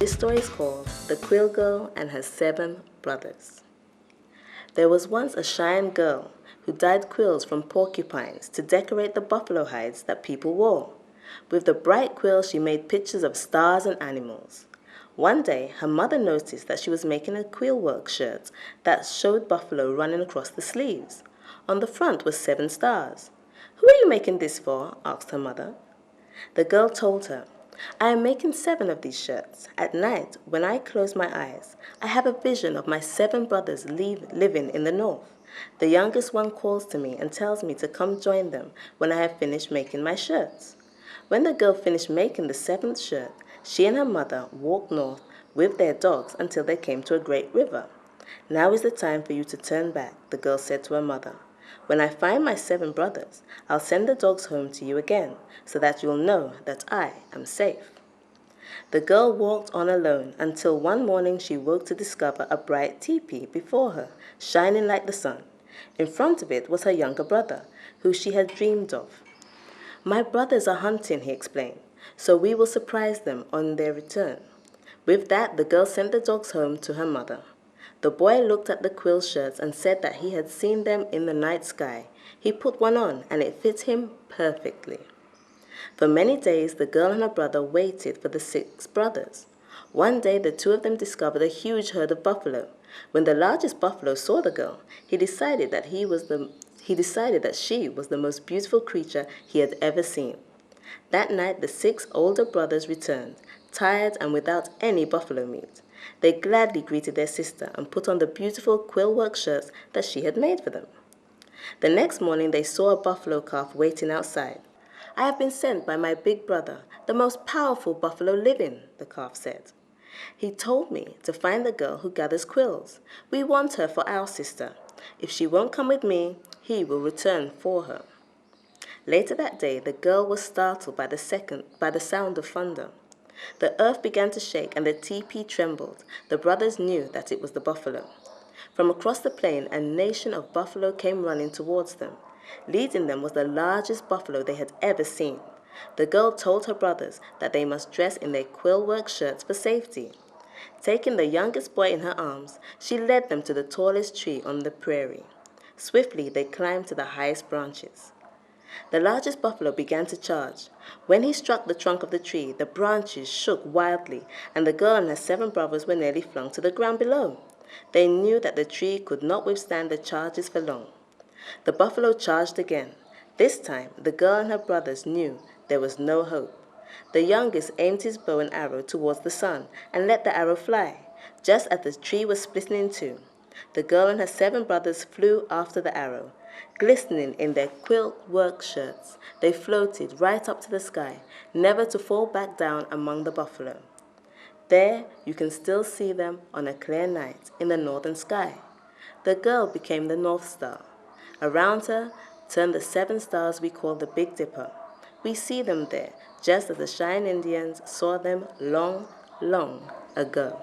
This story is called The Quale Girl and Her 7 Brothers. There was once a Cheyenne girl who dyed quills from porcupines to decorate the buffalo hides that people wore. With the bright quills, she made pictures of stars and animals. One day, her mother noticed that she was making a quill work shirt that showed buffalo running across the sleeves. On the front was 7 stars. "Who are you making this for?" asked her mother. The girl told her, "I am making 7 of these shirts. At night, when I close my eyes, I have a vision of my 7 brothers living in the north. The youngest one calls to me and tells me to come join them when I have finished making my shirts." When the girl finished making the 7th shirt, she and her mother walked north with their dogs until they came to a great river. "Now is the time for you to turn back," the girl said to her mother. "When I find my 7 brothers, I'll send the dogs home to you again, so that you'll know that I am safe." The girl walked on alone until one morning she woke to discover a bright teepee before her, shining like the sun. In front of it was her younger brother, who she had dreamed of. "My brothers are hunting," he explained, "so we will surprise them on their return." With that, the girl sent the dogs home to her mother. The boy looked at the quill shirts and said that he had seen them in the night sky. He put one on, and it fit him perfectly. For many days, the girl and her brother waited for the 6 brothers. One day, the 2 of them discovered a huge herd of buffalo. When the largest buffalo saw the girl, he decided that she was the most beautiful creature he had ever seen. That night, the 6 older brothers returned, tired and without any buffalo meat. They gladly greeted their sister and put on the beautiful quill work shirts that she had made for them. The next morning, they saw a buffalo calf waiting outside. "I have been sent by my big brother, the most powerful buffalo living," the calf said. "He told me to find the girl who gathers quills. We want her for our sister. If she won't come with me, he will return for her." Later that day, the girl was startled by the sound of thunder. The earth began to shake and the teepee trembled. The brothers knew that it was the buffalo. From across the plain, a nation of buffalo came running towards them. Leading them was the largest buffalo they had ever seen. The girl told her brothers that they must dress in their quill work shirts for safety. Taking the youngest boy in her arms, she led them to the tallest tree on the prairie. Swiftly, they climbed to the highest branches. The largest buffalo began to charge. When he struck the trunk of the tree, the branches shook wildly, and the girl and her 7 brothers were nearly flung to the ground below. They knew that the tree could not withstand the charges for long. The buffalo charged again. This time, the girl and her brothers knew there was no hope. The youngest aimed his bow and arrow towards the sun and let the arrow fly, just as the tree was splitting in two. The girl and her 7 brothers flew after the arrow. Glistening in their quilt work shirts, they floated right up to the sky, never to fall back down among the buffalo. There you can still see them on a clear night in the northern sky. The girl became the North Star. Around her turned the 7 stars we call the Big Dipper. We see them there, just as the Cheyenne Indians saw them long, long ago.